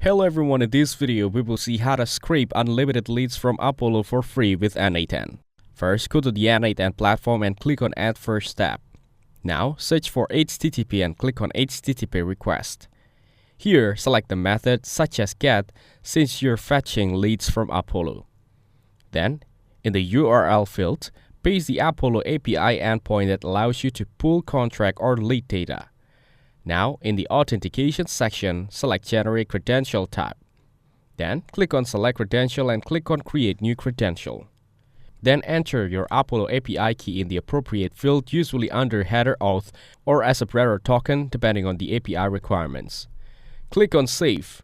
Hello everyone, in this video we will see how to scrape unlimited leads from Apollo for free with N8N. First, go to the N8N platform and click on Add First tab. Now, search for HTTP and click on HTTP request. Here, select the method such as GET since you're fetching leads from Apollo. Then, in the URL field, paste the Apollo API endpoint that allows you to pull contract or lead data. Now, in the Authentication section, select Generate Credential tab. Then, click on Select Credential and click on Create New Credential. Then enter your Apollo API key in the appropriate field, usually under Header Auth or as a bearer token depending on the API requirements. Click on Save.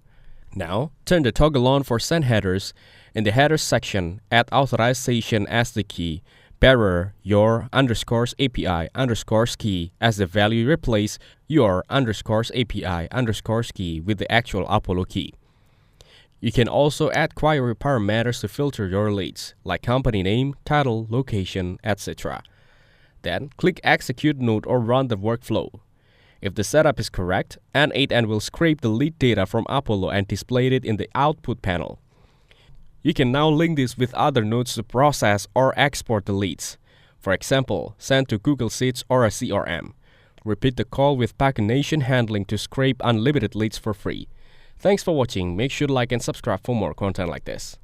Now, turn the toggle on for send headers. In the Headers section, add authorization as the key, bearer your underscores API underscores key as the value, replace your underscores API underscores key with the actual Apollo key. You can also add query parameters to filter your leads, like company name, title, location, etc. Then click Execute Node or run the workflow. If the setup is correct, N8N will scrape the lead data from Apollo and display it in the output panel. You can now link this with other nodes to process or export the leads. For example, send to Google Sheets or a CRM. Repeat the call with pagination handling to scrape unlimited leads for free. Thanks for watching. Make sure to like and subscribe for more content like this.